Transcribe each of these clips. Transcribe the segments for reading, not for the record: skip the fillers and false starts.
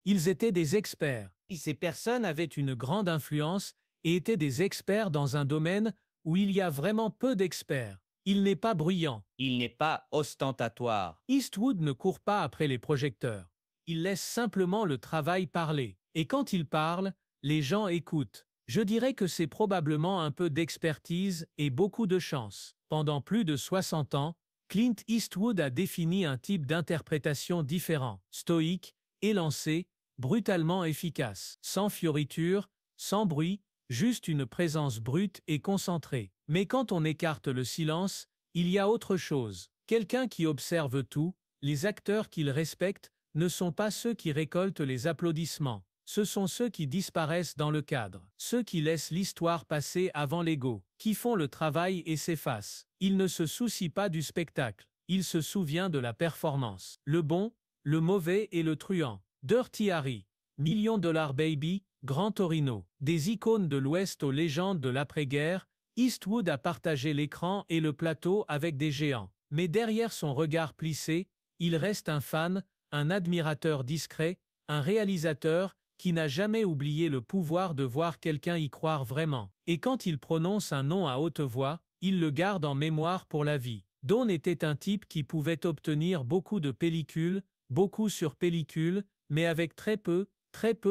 Ils étaient des experts. Ces personnes avaient une grande influence et étaient des experts dans un domaine où il y a vraiment peu d'experts. Il n'est pas bruyant. Il n'est pas ostentatoire. Eastwood ne court pas après les projecteurs. Il laisse simplement le travail parler. Et quand il parle, les gens écoutent. Je dirais que c'est probablement un peu d'expertise et beaucoup de chance. Pendant plus de 60 ans, Clint Eastwood a défini un type d'interprétation différent, stoïque, élancé, brutalement efficace, sans fioritures, sans bruit, juste une présence brute et concentrée. Mais quand on écarte le silence, il y a autre chose. Quelqu'un qui observe tout, les acteurs qu'il respecte ne sont pas ceux qui récoltent les applaudissements. Ce sont ceux qui disparaissent dans le cadre, ceux qui laissent l'histoire passer avant l'ego, qui font le travail et s'effacent. Il ne se soucie pas du spectacle, il se souvient de la performance. Le bon, le mauvais et le truand. Dirty Harry, Million Dollar Baby, Grand Torino. Des icônes de l'Ouest aux légendes de l'après-guerre, Eastwood a partagé l'écran et le plateau avec des géants. Mais derrière son regard plissé, il reste un fan, un admirateur discret, un réalisateur qui n'a jamais oublié le pouvoir de voir quelqu'un y croire vraiment. Et quand il prononce un nom à haute voix, il le garde en mémoire pour la vie. Dawn était un type qui pouvait obtenir beaucoup de pellicules, beaucoup sur pellicule, mais avec très peu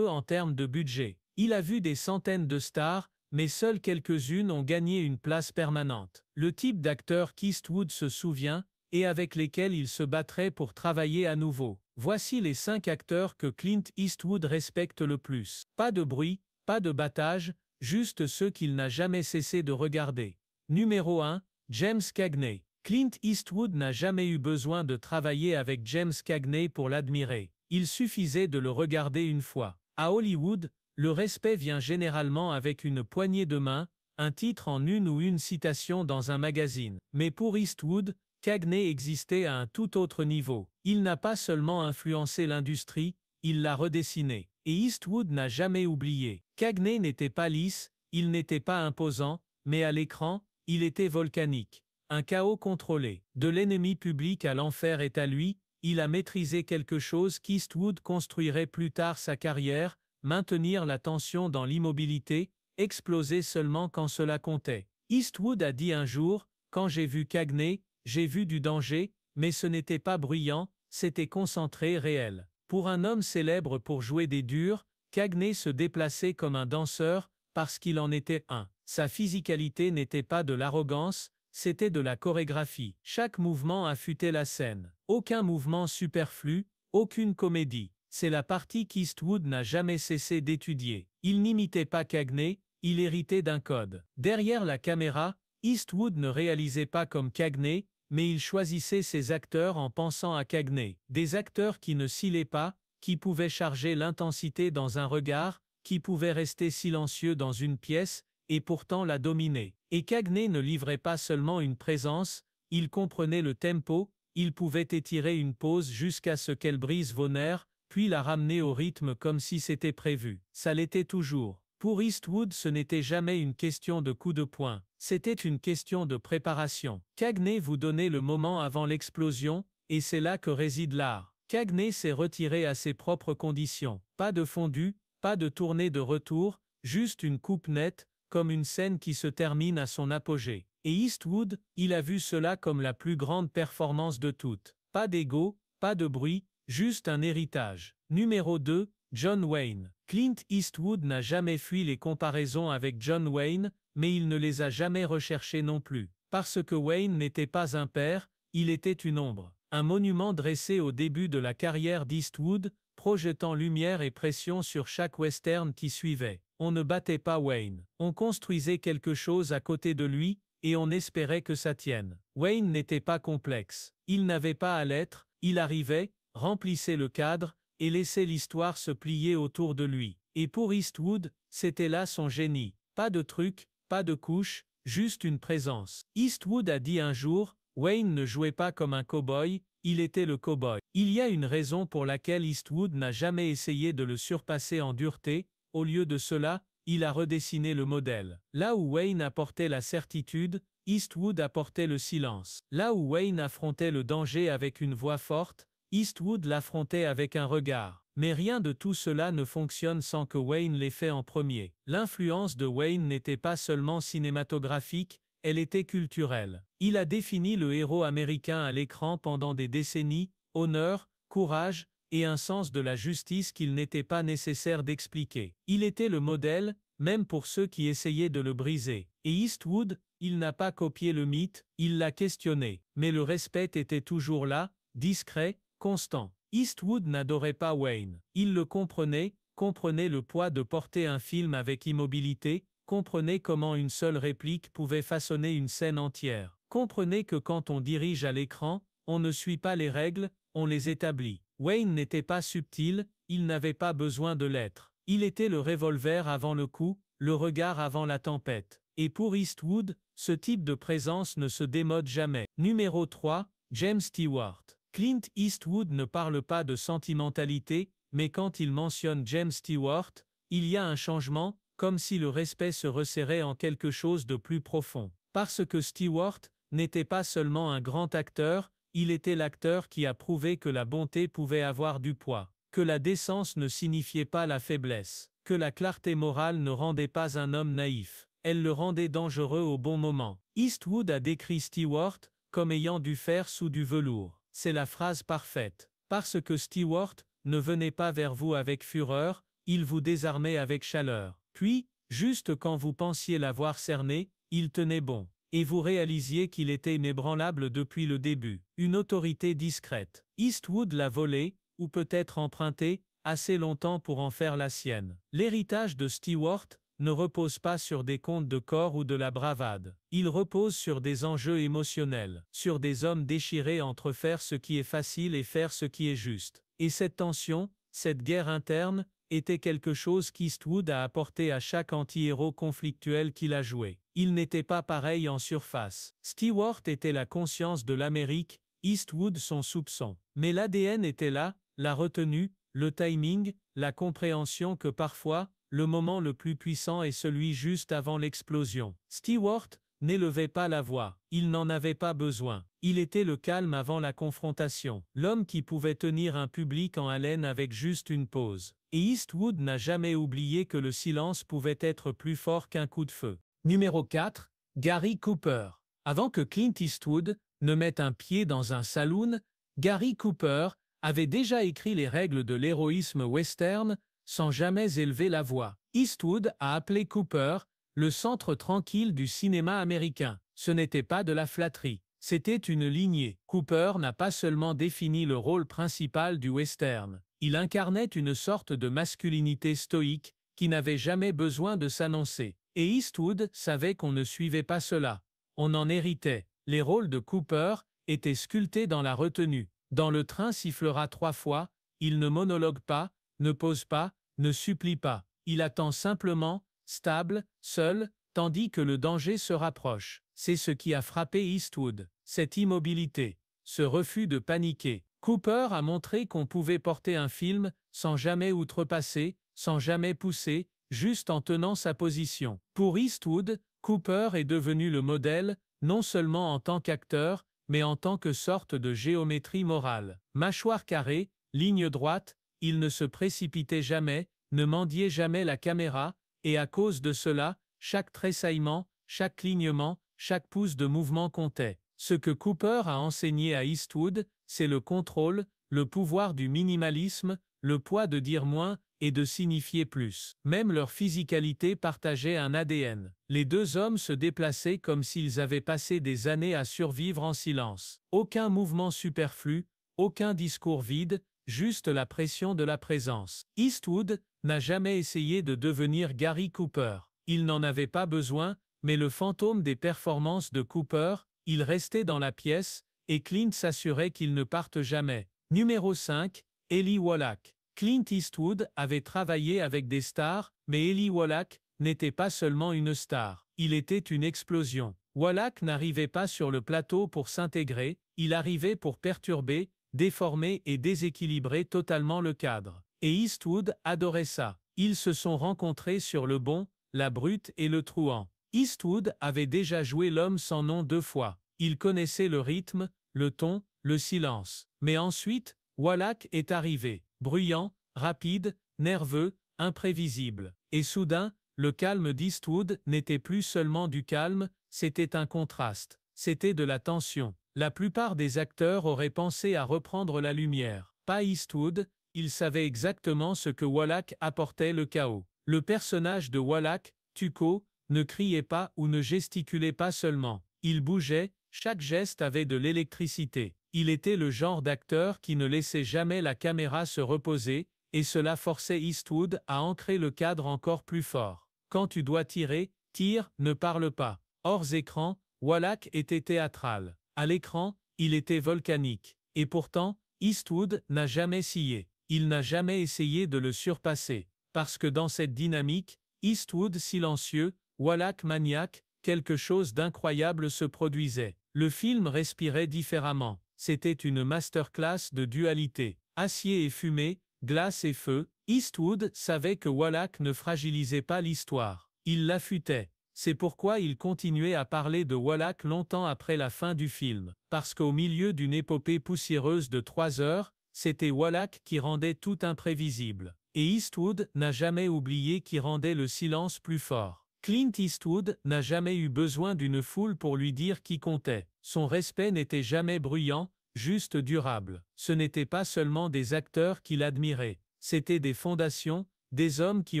en termes de budget. Il a vu des centaines de stars, mais seules quelques-unes ont gagné une place permanente. Le type d'acteur qu'Eastwood se souvient, et avec lesquels il se battrait pour travailler à nouveau. Voici les 5 acteurs que Clint Eastwood respecte le plus. Pas de bruit, pas de battage, juste ceux qu'il n'a jamais cessé de regarder. Numéro 1, James Cagney. Clint Eastwood n'a jamais eu besoin de travailler avec James Cagney pour l'admirer. Il suffisait de le regarder une fois. À Hollywood, le respect vient généralement avec une poignée de main, un titre en une ou une citation dans un magazine. Mais pour Eastwood, Cagney existait à un tout autre niveau. Il n'a pas seulement influencé l'industrie, il l'a redessinée. Et Eastwood n'a jamais oublié. Cagney n'était pas lisse, il n'était pas imposant, mais à l'écran, il était volcanique. Un chaos contrôlé. De l'ennemi public à l'enfer est à lui, il a maîtrisé quelque chose qu'Eastwood construirait plus tard sa carrière, maintenir la tension dans l'immobilité, exploser seulement quand cela comptait. Eastwood a dit un jour, quand j'ai vu Cagney, j'ai vu du danger, mais ce n'était pas bruyant, c'était concentré, réel. Pour un homme célèbre pour jouer des durs, Cagney se déplaçait comme un danseur, parce qu'il en était un. Sa physicalité n'était pas de l'arrogance, c'était de la chorégraphie. Chaque mouvement affûtait la scène. Aucun mouvement superflu, aucune comédie. C'est la partie qu'Eastwood n'a jamais cessé d'étudier. Il n'imitait pas Cagney, il héritait d'un code. Derrière la caméra, Eastwood ne réalisait pas comme Cagney, mais il choisissait ses acteurs en pensant à Cagney. Des acteurs qui ne cilaient pas, qui pouvaient charger l'intensité dans un regard, qui pouvaient rester silencieux dans une pièce, et pourtant la dominer. Et Cagney ne livrait pas seulement une présence, il comprenait le tempo, il pouvait étirer une pause jusqu'à ce qu'elle brise vos nerfs, puis la ramener au rythme comme si c'était prévu. Ça l'était toujours. Pour Eastwood, ce n'était jamais une question de coup de poing, c'était une question de préparation. Cagney vous donnait le moment avant l'explosion, et c'est là que réside l'art. Cagney s'est retiré à ses propres conditions. Pas de fondu, pas de tournée de retour, juste une coupe nette, comme une scène qui se termine à son apogée. Et Eastwood, il a vu cela comme la plus grande performance de toutes. Pas d'ego, pas de bruit, juste un héritage. Numéro 2, John Wayne. Clint Eastwood n'a jamais fui les comparaisons avec John Wayne, mais il ne les a jamais recherchées non plus. Parce que Wayne n'était pas un père, il était une ombre. Un monument dressé au début de la carrière d'Eastwood, projetant lumière et pression sur chaque western qui suivait. On ne battait pas Wayne. On construisait quelque chose à côté de lui, et on espérait que ça tienne. Wayne n'était pas complexe. Il n'avait pas à l'être, il arrivait, remplissait le cadre, et laissait l'histoire se plier autour de lui. Et pour Eastwood, c'était là son génie. Pas de truc, pas de couche, juste une présence. Eastwood a dit un jour, Wayne ne jouait pas comme un cow-boy, il était le cow-boy. Il y a une raison pour laquelle Eastwood n'a jamais essayé de le surpasser en dureté, au lieu de cela, il a redessiné le modèle. Là où Wayne apportait la certitude, Eastwood apportait le silence. Là où Wayne affrontait le danger avec une voix forte, Eastwood l'affrontait avec un regard. Mais rien de tout cela ne fonctionne sans que Wayne l'ait fait en premier. L'influence de Wayne n'était pas seulement cinématographique, elle était culturelle. Il a défini le héros américain à l'écran pendant des décennies, honneur, courage, et un sens de la justice qu'il n'était pas nécessaire d'expliquer. Il était le modèle, même pour ceux qui essayaient de le briser. Et Eastwood, il n'a pas copié le mythe, il l'a questionné. Mais le respect était toujours là, discret, constant. Eastwood n'adorait pas Wayne. Il le comprenait, comprenait le poids de porter un film avec immobilité, comprenait comment une seule réplique pouvait façonner une scène entière. Comprenait que quand on dirige à l'écran, on ne suit pas les règles, on les établit. Wayne n'était pas subtil, il n'avait pas besoin de l'être. Il était le revolver avant le coup, le regard avant la tempête. Et pour Eastwood, ce type de présence ne se démode jamais. Numéro 3, James Stewart. Clint Eastwood ne parle pas de sentimentalité, mais quand il mentionne James Stewart, il y a un changement, comme si le respect se resserrait en quelque chose de plus profond. Parce que Stewart n'était pas seulement un grand acteur, il était l'acteur qui a prouvé que la bonté pouvait avoir du poids, que la décence ne signifiait pas la faiblesse, que la clarté morale ne rendait pas un homme naïf, elle le rendait dangereux au bon moment. Eastwood a décrit Stewart comme ayant du fer sous du velours. C'est la phrase parfaite. Parce que Stewart ne venait pas vers vous avec fureur, il vous désarmait avec chaleur. Puis, juste quand vous pensiez l'avoir cerné, il tenait bon. Et vous réalisiez qu'il était inébranlable depuis le début. Une autorité discrète. Eastwood l'a volé, ou peut-être emprunté, assez longtemps pour en faire la sienne. L'héritage de Stewart ne repose pas sur des contes de corps ou de la bravade. Il repose sur des enjeux émotionnels, sur des hommes déchirés entre faire ce qui est facile et faire ce qui est juste. Et cette tension, cette guerre interne, était quelque chose qu'Eastwood a apporté à chaque anti-héros conflictuel qu'il a joué. Il n'était pas pareil en surface. Stewart était la conscience de l'Amérique, Eastwood son soupçon. Mais l'ADN était là, la retenue, le timing, la compréhension que parfois, le moment le plus puissant est celui juste avant l'explosion. Stewart n'élevait pas la voix, il n'en avait pas besoin. Il était le calme avant la confrontation, l'homme qui pouvait tenir un public en haleine avec juste une pause. Et Eastwood n'a jamais oublié que le silence pouvait être plus fort qu'un coup de feu. Numéro 4, Gary Cooper. Avant que Clint Eastwood ne mette un pied dans un saloon, Gary Cooper avait déjà écrit les règles de l'héroïsme western sans jamais élever la voix. Eastwood a appelé Cooper le centre tranquille du cinéma américain. Ce n'était pas de la flatterie, c'était une lignée. Cooper n'a pas seulement défini le rôle principal du western, il incarnait une sorte de masculinité stoïque qui n'avait jamais besoin de s'annoncer. Et Eastwood savait qu'on ne suivait pas cela. On en héritait. Les rôles de Cooper étaient sculptés dans la retenue. Dans le train sifflera 3 fois, il ne monologue pas, ne pose pas, ne supplie pas. Il attend simplement, stable, seul, tandis que le danger se rapproche. C'est ce qui a frappé Eastwood. Cette immobilité, ce refus de paniquer. Cooper a montré qu'on pouvait porter un film sans jamais outrepasser, sans jamais pousser, juste en tenant sa position. Pour Eastwood, Cooper est devenu le modèle, non seulement en tant qu'acteur, mais en tant que sorte de géométrie morale. Mâchoire carrée, ligne droite, il ne se précipitait jamais, ne mendiait jamais la caméra, et à cause de cela, chaque tressaillement, chaque clignement, chaque pouce de mouvement comptait. Ce que Cooper a enseigné à Eastwood, c'est le contrôle, le pouvoir du minimalisme, le poids de dire moins et de signifier plus. Même leur physicalité partageait un ADN. Les deux hommes se déplaçaient comme s'ils avaient passé des années à survivre en silence. Aucun mouvement superflu, aucun discours vide, juste la pression de la présence. Eastwood n'a jamais essayé de devenir Gary Cooper. Il n'en avait pas besoin, mais le fantôme des performances de Cooper, il restait dans la pièce, et Clint s'assurait qu'il ne parte jamais. Numéro 5, Eli Wallach. Clint Eastwood avait travaillé avec des stars, mais Eli Wallach n'était pas seulement une star, il était une explosion. Wallach n'arrivait pas sur le plateau pour s'intégrer, il arrivait pour perturber, déformer et déséquilibrer totalement le cadre. Et Eastwood adorait ça. Ils se sont rencontrés sur Le Bon, La Brute et Le Truand. Eastwood avait déjà joué L'Homme sans nom 2 fois. Il connaissait le rythme, le ton, le silence. Mais ensuite, Wallach est arrivé, bruyant, rapide, nerveux, imprévisible. Et soudain, le calme d'Eastwood n'était plus seulement du calme, c'était un contraste. C'était de la tension. La plupart des acteurs auraient pensé à reprendre la lumière. Pas Eastwood, il savait exactement ce que Wallach apportait le chaos. Le personnage de Wallach, Tuco, ne criait pas ou ne gesticulait pas seulement. Il bougeait, chaque geste avait de l'électricité. Il était le genre d'acteur qui ne laissait jamais la caméra se reposer, et cela forçait Eastwood à ancrer le cadre encore plus fort. Quand tu dois tirer, tire, ne parle pas. Hors écran, Wallach était théâtral. À l'écran, il était volcanique. Et pourtant, Eastwood n'a jamais scié. Il n'a jamais essayé de le surpasser. Parce que dans cette dynamique, Eastwood silencieux, Wallach maniaque, quelque chose d'incroyable se produisait. Le film respirait différemment. C'était une masterclass de dualité. Acier et fumée, glace et feu. Eastwood savait que Wallach ne fragilisait pas l'histoire. Il l'affûtait. C'est pourquoi il continuait à parler de Wallach longtemps après la fin du film. Parce qu'au milieu d'une épopée poussiéreuse de 3 heures, c'était Wallach qui rendait tout imprévisible. Et Eastwood n'a jamais oublié qui rendait le silence plus fort. Clint Eastwood n'a jamais eu besoin d'une foule pour lui dire qui comptait. Son respect n'était jamais bruyant, juste durable. Ce n'étaient pas seulement des acteurs qu'il admirait. C'étaient des fondations, des hommes qui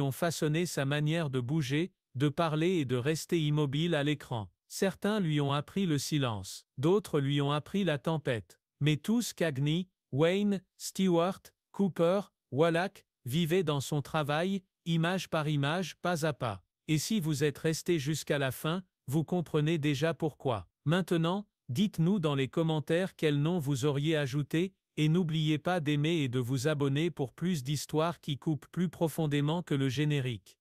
ont façonné sa manière de bouger, de parler et de rester immobile à l'écran. Certains lui ont appris le silence, d'autres lui ont appris la tempête. Mais tous Cagney, Wayne, Stewart, Cooper, Wallach, vivaient dans son travail, image par image, pas à pas. Et si vous êtes resté jusqu'à la fin, vous comprenez déjà pourquoi. Maintenant, dites-nous dans les commentaires quel nom vous auriez ajouté, et n'oubliez pas d'aimer et de vous abonner pour plus d'histoires qui coupent plus profondément que le générique.